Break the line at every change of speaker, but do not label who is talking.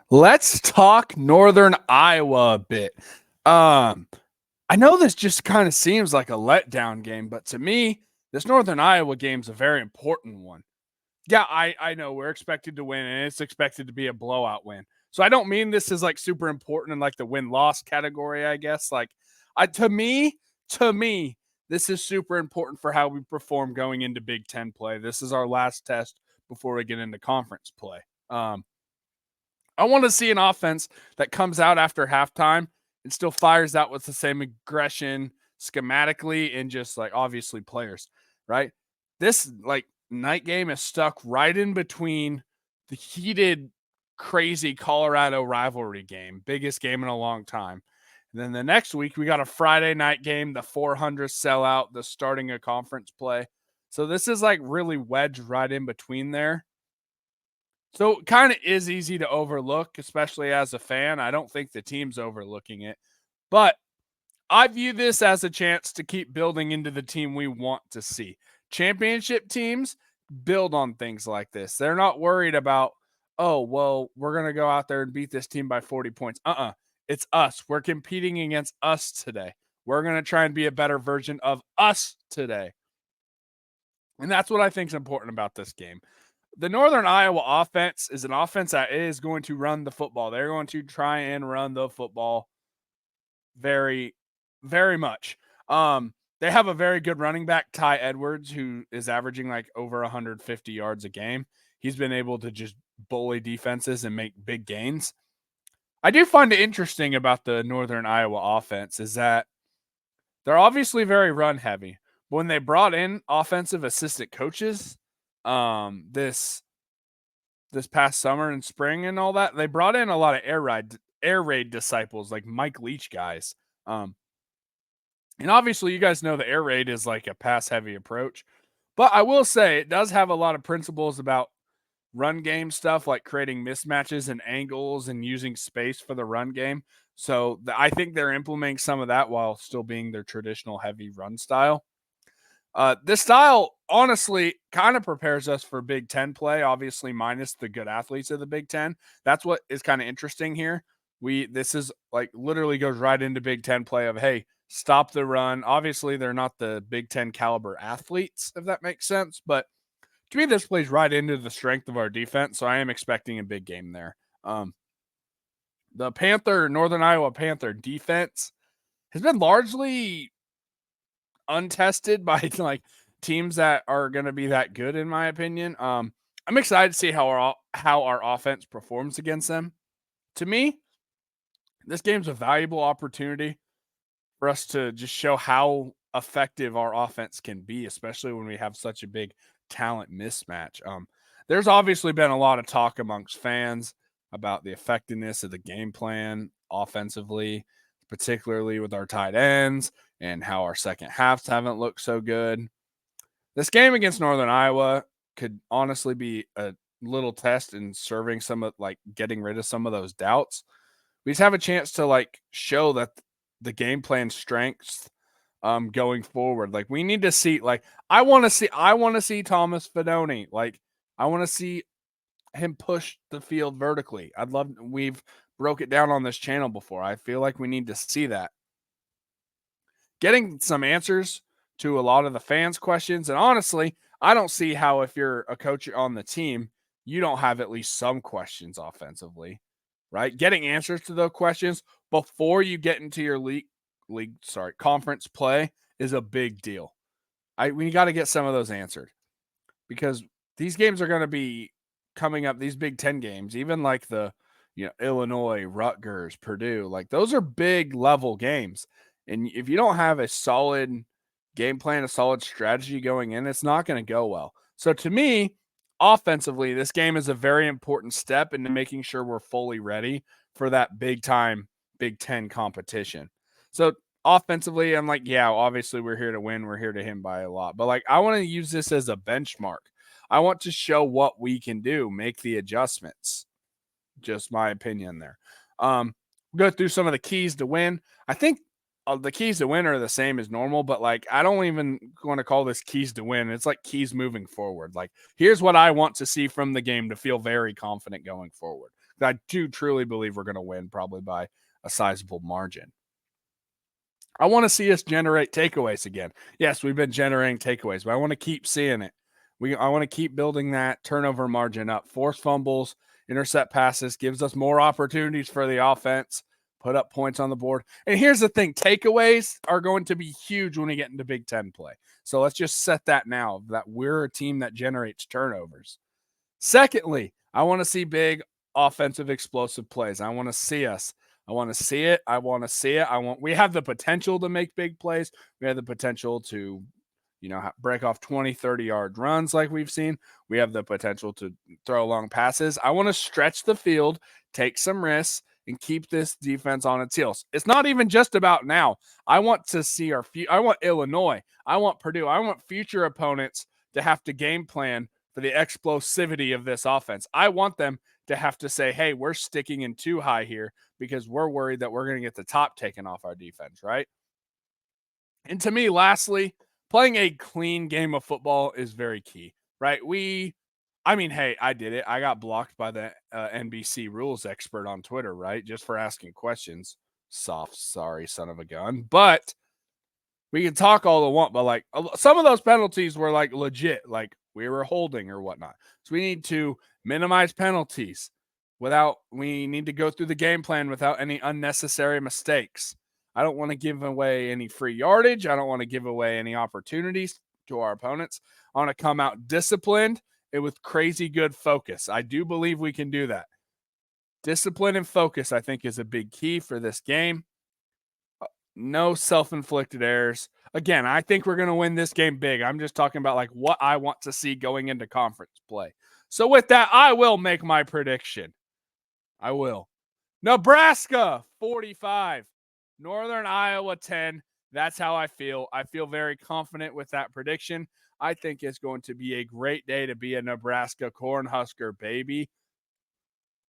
Let's talk Northern Iowa a bit. I know this just kind of seems like a letdown game, but to me, this Northern Iowa game is a very important one. Yeah, I know we're expected to win, and it's expected to be a blowout win. So I don't mean this is like super important in like the win loss category. I guess like to me, this is super important for how we perform going into Big Ten play. This is our last test before we get into conference play. Um, I want to see an offense that comes out after halftime and still fires out with the same aggression schematically and just like obviously players, right? This like night game is stuck right in between the heated, crazy Colorado rivalry game, biggest game in a long time. And then the next week, we got a Friday night game, the 400 sellout, the starting a conference play. So this is like really wedged right in between there. So it kind of is easy to overlook, especially as a fan. I don't think the team's overlooking it, but I view this as a chance to keep building into the team we want to see. Championship teams build on things like this. They're not worried about, oh, well, we're going to go out there and beat this team by 40 points. It's us. We're competing against us today. We're going to try and be a better version of us today. And that's what I think is important about this game. The Northern Iowa offense is an offense that is going to run the football. They're going to try and run the football very, very much. They have a very good running back, Ty Edwards, who is averaging like over 150 yards a game. He's been able to just bully defenses and make big gains. I do find it interesting about the Northern Iowa offense is that they're obviously very run heavy. When they brought in offensive assistant coaches, this past summer and spring and all that, they brought in a lot of air raid disciples like Mike Leach guys. And obviously you guys know the air raid is like a pass heavy approach. But I will say it does have a lot of principles about run game stuff like creating mismatches and angles and using space for the run game. So I think they're implementing some of that while still being their traditional heavy run style. This style honestly kind of prepares us for Big Ten play, obviously minus the good athletes of the Big Ten. That's what is kind of interesting here. This is like literally goes right into Big Ten play of hey, stop the run. Obviously, they're not the Big Ten caliber athletes, if that makes sense. But to me, this plays right into the strength of our defense. So I am expecting a big game there. The Northern Iowa Panther defense has been largely untested by like teams that are going to be that good, in my opinion. I'm excited to see how our offense performs against them. To me, this game's a valuable opportunity for us to just show how effective our offense can be, especially when we have such a big talent mismatch. There's obviously been a lot of talk amongst fans about the effectiveness of the game plan offensively, particularly with our tight ends and how our second halves haven't looked so good. This game against Northern Iowa could honestly be a little test in serving some of like getting rid of some of those doubts. We just have a chance to like show that the game plan strengths going forward. Like we need to see like I want to see Thomas Fedoni. Like I want to see him push the field vertically. We've broke it down on this channel before. I feel like we need to see that. Getting some answers to a lot of the fans' questions. And honestly, I don't see how if you're a coach on the team, you don't have at least some questions offensively, right? Getting answers to those questions before you get into your conference play is a big deal. We got to get some of those answered because these games are going to be coming up. These Big Ten games, even like the Illinois, Rutgers, Purdue, like those are big level games. And if you don't have a solid game plan, a solid strategy going in, it's not going to go well. So to me, offensively, this game is a very important step into making sure we're fully ready for that big time Big Ten competition. So offensively, I'm like, yeah, obviously we're here to win. We're here to hit by a lot. But like I want to use this as a benchmark. I want to show what we can do, make the adjustments. Just my opinion there. Go through some of the keys to win. I think the keys to win are the same as normal, but like I don't even want to call this keys to win. It's like keys moving forward. Like here's what I want to see from the game to feel very confident going forward. I do truly believe we're going to win, probably by a sizable margin. I want to see us generate takeaways again. Yes, we've been generating takeaways, but I want to keep seeing it. I want to keep building that turnover margin up. Force fumbles, intercept passes, gives us more opportunities for the offense, put up points on the board. And here's the thing, takeaways are going to be huge when we get into Big Ten play. So let's just set that now, that we're a team that generates turnovers. Secondly, I want to see big offensive explosive plays. I want to see us. I want to see it. I want to see it. We have the potential to make big plays. We have the potential to, break off 20, 30-yard runs like we've seen. We have the potential to throw long passes. I want to stretch the field, take some risks, and keep this defense on its heels. It's not even just about now. I want to see I want Illinois. I want Purdue. I want future opponents to have to game plan for the explosivity of this offense. I want them to have to say, hey, we're sticking in too high here because we're worried that we're going to get the top taken off our defense, right? And to me, lastly, playing a clean game of football is very key, right? Hey, I did it. I got blocked by the NBC rules expert on Twitter, right? Just for asking questions. Soft, sorry, son of a gun. But we can talk all the want, but like some of those penalties were like legit, like we were holding or whatnot. So we need to minimize penalties we need to go through the game plan without any unnecessary mistakes. I don't want to give away any free yardage. I don't want to give away any opportunities to our opponents. I want to come out disciplined and with crazy good focus. I do believe we can do that. Discipline and focus, I think, is a big key for this game. No self-inflicted errors. Again, I think we're going to win this game big. I'm just talking about like what I want to see going into conference play. So with that, I will make my prediction. I will. Nebraska 45, Northern Iowa 10. That's how I feel. I feel very confident with that prediction. I think it's going to be a great day to be a Nebraska Cornhusker baby.